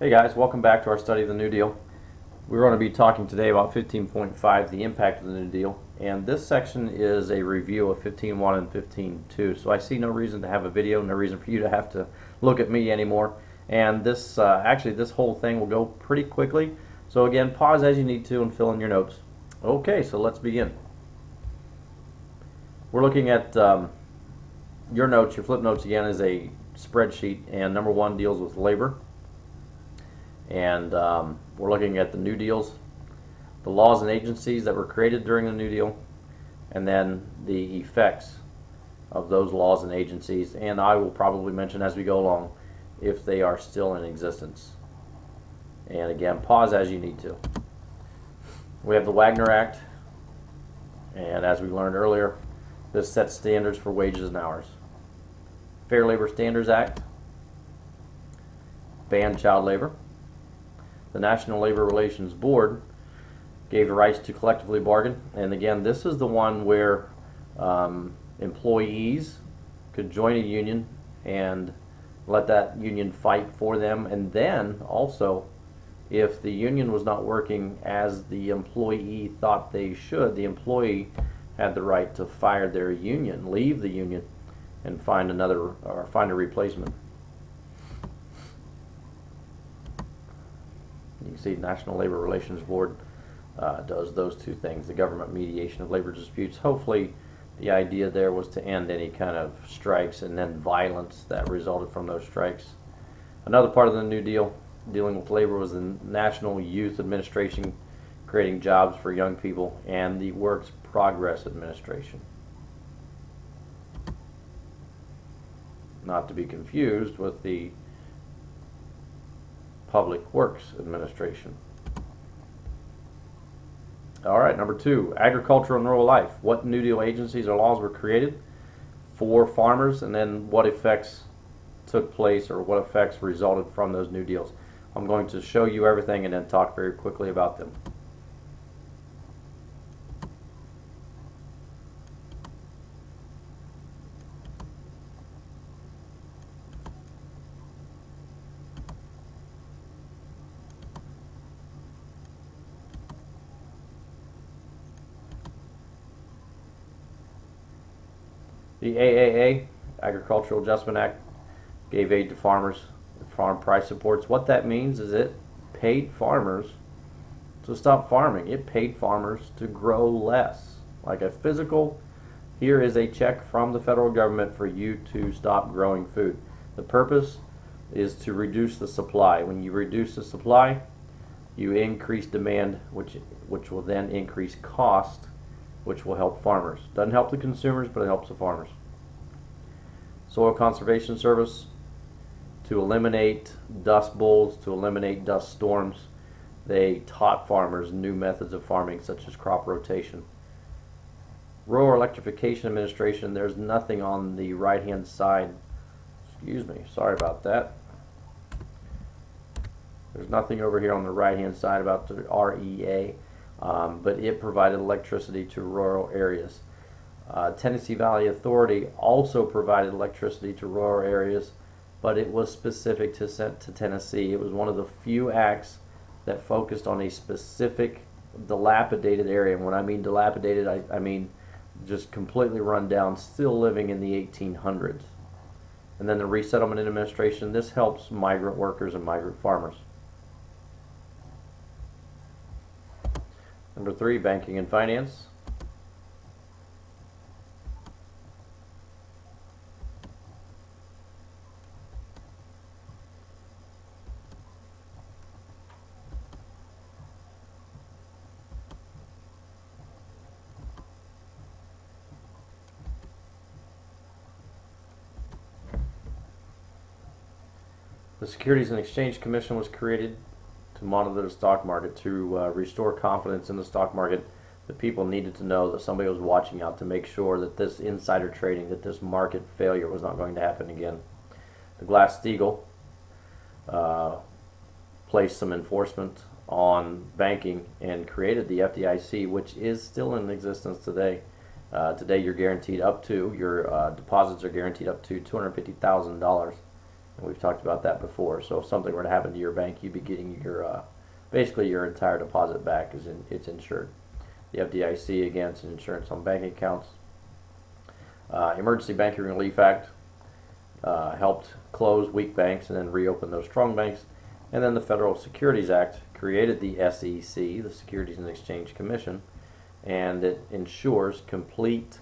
Hey guys, welcome back to our study of the New Deal. We're going to be talking today about 15.5, the impact of the New Deal, and this section is a review of 15.1 and 15.2, so I see no reason to have a video, no reason for you to have to look at me anymore, and this this whole thing will go pretty quickly, so again, pause as you need to and fill in your notes. Okay, so let's begin. We're looking at your notes, your flip notes again is a spreadsheet, and number one deals with labor. And we're looking at the new deals, the laws and agencies that were created during the New Deal, and then the effects of those laws and agencies, and I will probably mention as we go along if they are still in existence. And again, pause as you need to. We have the Wagner Act, and as we learned earlier, this sets standards for wages and hours. Fair Labor Standards Act banned child labor. The National Labor Relations Board gave the rights to collectively bargain, and again, this is the one where employees could join a union and let that union fight for them, and then also, if the union was not working as the employee thought they should, the employee had the right to fire their union, leave the union, and find a replacement. You can see National Labor Relations Board does those two things, the government mediation of labor disputes. Hopefully the idea there was to end any kind of strikes and then violence that resulted from those strikes. Another part of the New Deal dealing with labor was the National Youth Administration, creating jobs for young people, and the Works Progress Administration. Not to be confused with the Public Works Administration. Alright, number two, agriculture and rural life. What New Deal agencies or laws were created for farmers, and then what effects took place or what effects resulted from those New Deals. I'm going to show you everything and then talk very quickly about them. The AAA, Agricultural Adjustment Act, gave aid to farmers, farm price supports. What that means is it paid farmers to stop farming. It paid farmers to grow less. Like a physical, here is a check from the federal government for you to stop growing food. The purpose is to reduce the supply. When you reduce the supply, you increase demand, which will then increase cost, which will help farmers. Doesn't help the consumers, but it helps the farmers. Soil Conservation Service, to eliminate dust bowls, to eliminate dust storms. They taught farmers new methods of farming, such as crop rotation. Rural Electrification Administration, there's nothing on the right-hand side. Excuse me, sorry about that. There's nothing over here on the right-hand side about the REA. But it provided electricity to rural areas. Tennessee Valley Authority also provided electricity to rural areas, but it was specific to Tennessee. It was one of the few acts that focused on a specific dilapidated area. And when I mean dilapidated, I mean just completely run down, still living in the 1800s. And then the Resettlement Administration, this helps migrant workers and migrant farmers. Number three, banking and finance. The Securities and Exchange Commission was created to monitor the stock market, to restore confidence in the stock market. The people needed to know that somebody was watching out to make sure that this insider trading, that this market failure was not going to happen again. The Glass-Steagall placed some enforcement on banking and created the FDIC, which is still in existence today. Today you're guaranteed up to, your deposits are guaranteed up to $250,000. And we've talked about that before. So if something were to happen to your bank, you'd be getting your basically your entire deposit back, it's insured. The FDIC, again, it's an insurance on banking accounts. Emergency Banking Relief Act helped close weak banks and then reopen those strong banks. And then the Federal Securities Act created the SEC, the Securities and Exchange Commission, and it ensures complete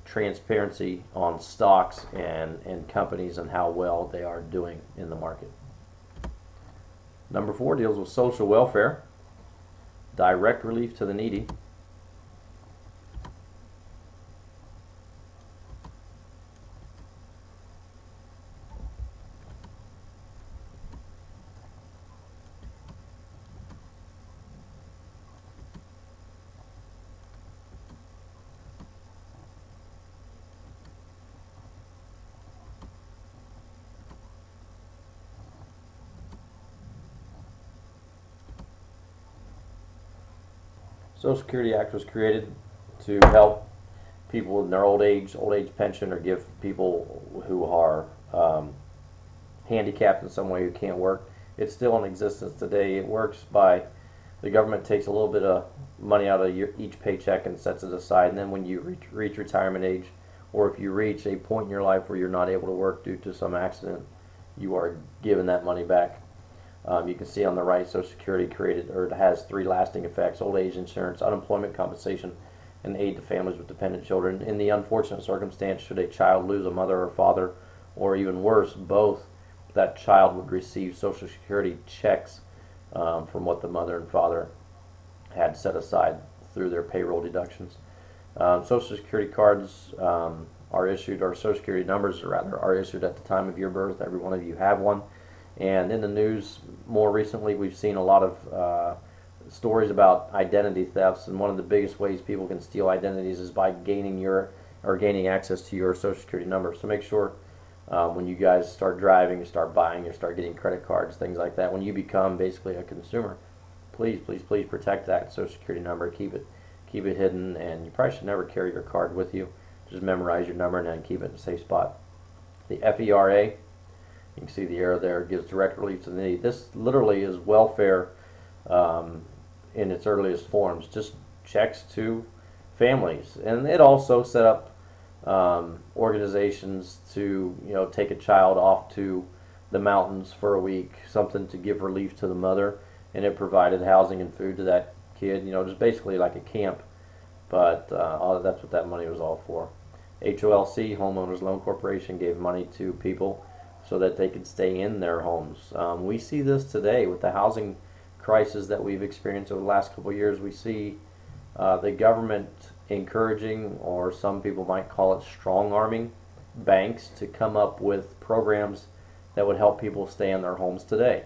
transparency on stocks and companies and how well they are doing in the market. Number 4 deals with social welfare, direct relief to the needy. Social Security Act was created to help people in their old age pension, or give people who are handicapped in some way who can't work. It's still in existence today. It works by the government takes a little bit of money out of each paycheck and sets it aside, and then when you reach retirement age, or if you reach a point in your life where you're not able to work due to some accident, you are given that money back. You can see on the right, Social Security created, or it has 3 lasting effects: old age insurance, unemployment compensation, and aid to families with dependent children. In the unfortunate circumstance, should a child lose a mother or father, or even worse, both, that child would receive Social Security checks from what the mother and father had set aside through their payroll deductions. Social Security cards are issued, or Social Security numbers rather, are issued at the time of your birth. Every one of you have one. And in the news more recently, we've seen a lot of stories about identity thefts, and one of the biggest ways people can steal identities is by gaining access to your Social Security number. So make sure when you guys start driving, you start buying, you start getting credit cards, things like that, when you become basically a consumer, please protect that Social Security number. Keep it hidden, and you probably should never carry your card with you. Just memorize your number and then keep it in a safe spot. The FERA, you can see the arrow there, gives direct relief to the needy. This literally is welfare in its earliest forms, just checks to families. And it also set up organizations to take a child off to the mountains for a week, something to give relief to the mother, and it provided housing and food to that kid, just basically like a camp. But that's what that money was all for. HOLC, Homeowners Loan Corporation, gave money to people so that they could stay in their homes. We see this today with the housing crisis that we've experienced over the last couple of years. We see the government encouraging, or some people might call it strong-arming, banks to come up with programs that would help people stay in their homes today.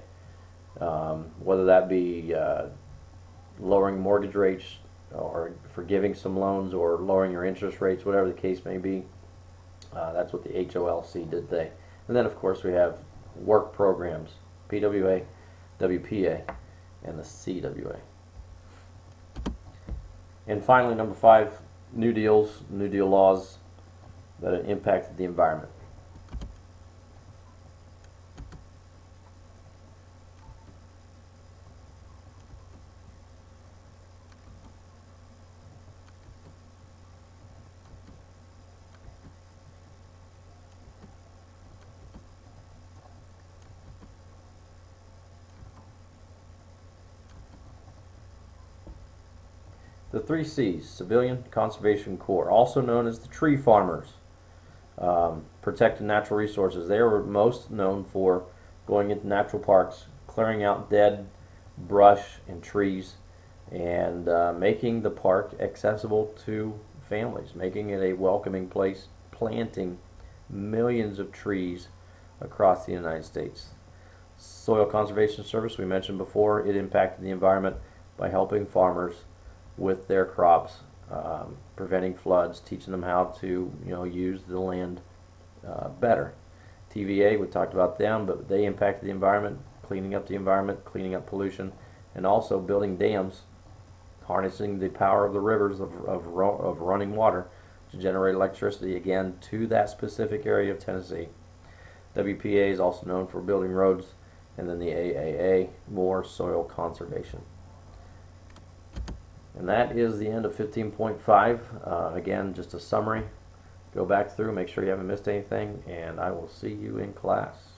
Whether that be lowering mortgage rates, or forgiving some loans, or lowering your interest rates, whatever the case may be. That's what the HOLC did today. And then, of course, we have work programs, PWA, WPA, and the CWA. And finally, number 5, New Deal laws that impacted the environment. The 3 C's, Civilian Conservation Corps, also known as the tree farmers, protecting natural resources. They were most known for going into natural parks, clearing out dead brush and trees, and making the park accessible to families, making it a welcoming place, planting millions of trees across the United States. Soil Conservation Service, we mentioned before, it impacted the environment by helping farmers with their crops, preventing floods, teaching them how to use the land better. TVA, we talked about them, but they impacted the environment, cleaning up the environment, cleaning up pollution, and also building dams, harnessing the power of the rivers of running water to generate electricity, again, to that specific area of Tennessee. WPA is also known for building roads, and then the AAA, more soil conservation. And that is the end of 15.5. Again, just a summary. Go back through, make sure you haven't missed anything, and I will see you in class.